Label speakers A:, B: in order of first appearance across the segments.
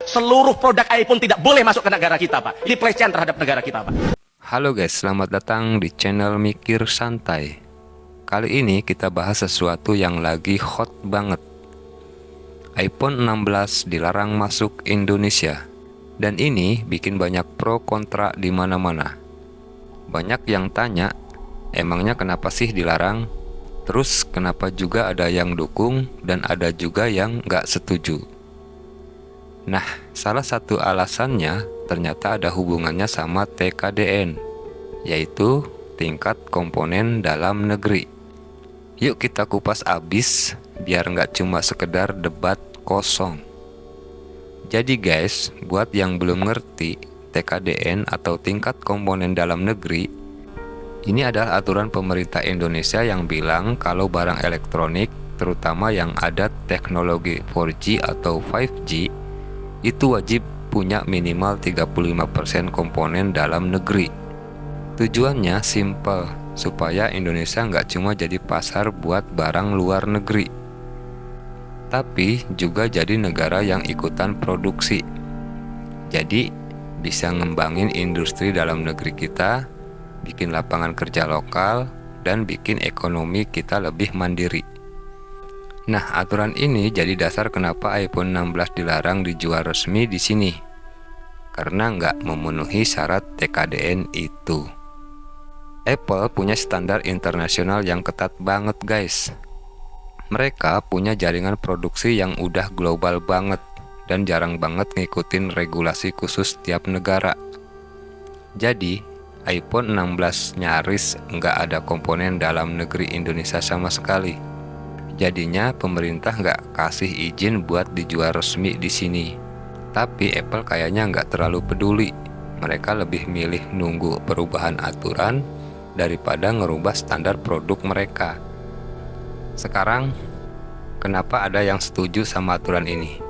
A: Seluruh produk iPhone tidak boleh masuk ke negara kita, Pak. Ini pelecehan terhadap negara kita, Pak.
B: Halo guys, selamat datang di channel Mikir Santai. Kali ini kita bahas sesuatu yang lagi hot banget. iPhone 16 dilarang masuk Indonesia. Dan ini bikin banyak pro kontra di mana-mana. Banyak yang tanya, emangnya kenapa sih dilarang? Terus kenapa juga ada yang dukung dan ada juga yang nggak setuju? Nah, salah satu alasannya ternyata ada hubungannya sama TKDN, yaitu tingkat komponen dalam negeri. Yuk kita kupas abis, biar nggak cuma sekedar debat kosong. Jadi guys, buat yang belum ngerti, TKDN atau tingkat komponen dalam negeri, ini adalah aturan pemerintah Indonesia yang bilang kalau barang elektronik, terutama yang ada teknologi 4G atau 5G, itu wajib punya minimal 35% komponen dalam negeri. Tujuannya simple, supaya Indonesia nggak cuma jadi pasar buat barang luar negeri, tapi juga jadi negara yang ikutan produksi. Jadi bisa ngembangin industri dalam negeri kita, bikin lapangan kerja lokal, dan bikin ekonomi kita lebih mandiri. Nah, aturan ini jadi dasar kenapa iPhone 16 dilarang dijual resmi di sini. Karena nggak memenuhi syarat TKDN itu. Apple punya standar internasional yang ketat banget guys. Mereka punya jaringan produksi yang udah global banget dan jarang banget ngikutin regulasi khusus tiap negara. Jadi, iPhone 16 nyaris nggak ada komponen dalam negeri Indonesia sama sekali. Jadinya pemerintah nggak kasih izin buat dijual resmi di sini. Tapi Apple kayaknya nggak terlalu peduli. Mereka lebih milih nunggu perubahan aturan daripada ngerubah standar produk mereka. Sekarang, kenapa ada yang setuju sama aturan ini?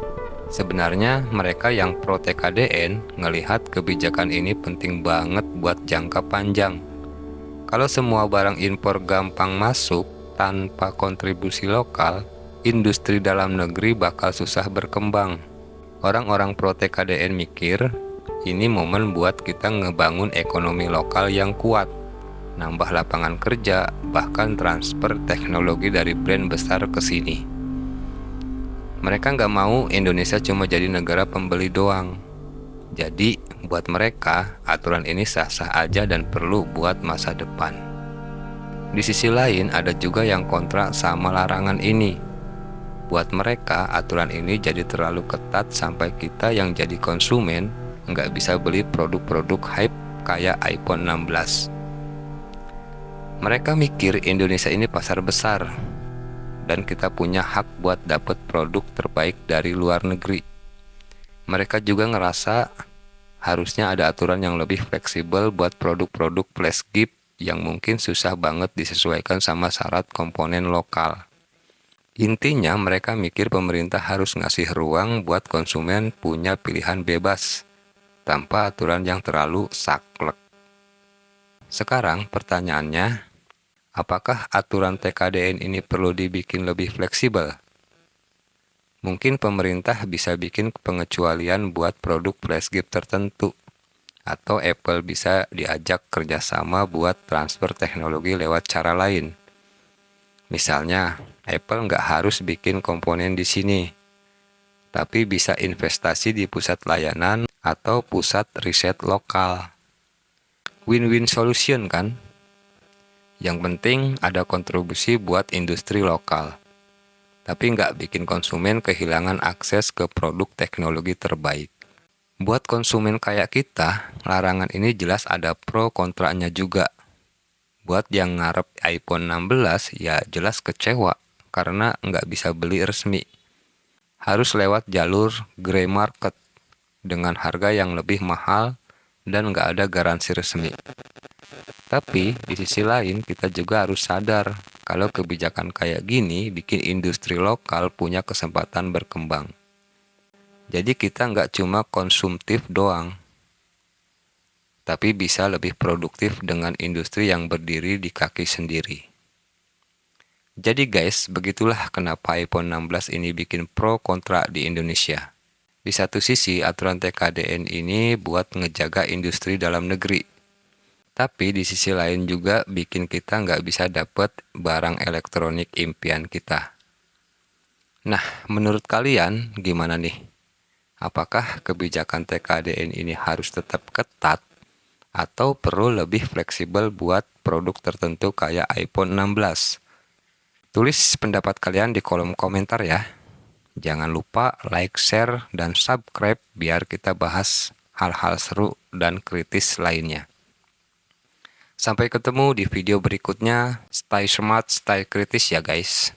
B: Sebenarnya mereka yang pro TKDN ngelihat kebijakan ini penting banget buat jangka panjang. Kalau semua barang impor gampang masuk tanpa kontribusi lokal, industri dalam negeri bakal susah berkembang. Orang-orang pro TKDN mikir, ini momen buat kita ngebangun ekonomi lokal yang kuat, nambah lapangan kerja, bahkan transfer teknologi dari brand besar ke sini. Mereka nggak mau Indonesia cuma jadi negara pembeli doang. Jadi, buat mereka, aturan ini sah-sah aja dan perlu buat masa depan. Di sisi lain, ada juga yang kontra sama larangan ini. Buat mereka, aturan ini jadi terlalu ketat sampai kita yang jadi konsumen nggak bisa beli produk-produk hype kayak iPhone 16. Mereka mikir Indonesia ini pasar besar, dan kita punya hak buat dapat produk terbaik dari luar negeri. Mereka juga ngerasa harusnya ada aturan yang lebih fleksibel buat produk-produk flash gift yang mungkin susah banget disesuaikan sama syarat komponen lokal. Intinya mereka mikir pemerintah harus ngasih ruang buat konsumen punya pilihan bebas, tanpa aturan yang terlalu saklek. Sekarang pertanyaannya, apakah aturan TKDN ini perlu dibikin lebih fleksibel? Mungkin pemerintah bisa bikin pengecualian buat produk flash gift tertentu, atau Apple bisa diajak kerjasama buat transfer teknologi lewat cara lain. Misalnya, Apple nggak harus bikin komponen di sini, tapi bisa investasi di pusat layanan atau pusat riset lokal. Win-win solution kan? Yang penting ada kontribusi buat industri lokal, tapi nggak bikin konsumen kehilangan akses ke produk teknologi terbaik. Buat konsumen kayak kita, larangan ini jelas ada pro kontranya juga. Buat yang ngarep iPhone 16 ya jelas kecewa karena nggak bisa beli resmi. Harus lewat jalur grey market dengan harga yang lebih mahal dan nggak ada garansi resmi. Tapi di sisi lain kita juga harus sadar kalau kebijakan kayak gini bikin industri lokal punya kesempatan berkembang. Jadi kita nggak cuma konsumtif doang, tapi bisa lebih produktif dengan industri yang berdiri di kaki sendiri. Jadi guys, begitulah kenapa iPhone 16 ini bikin pro kontra di Indonesia. Di satu sisi, aturan TKDN ini buat ngejaga industri dalam negeri. Tapi di sisi lain juga bikin kita nggak bisa dapet barang elektronik impian kita. Nah, menurut kalian gimana nih? Apakah kebijakan TKDN ini harus tetap ketat atau perlu lebih fleksibel buat produk tertentu kayak iPhone 16? Tulis pendapat kalian di kolom komentar ya. Jangan lupa like, share, dan subscribe biar kita bahas hal-hal seru dan kritis lainnya. Sampai ketemu di video berikutnya. Stay smart, stay kritis ya guys.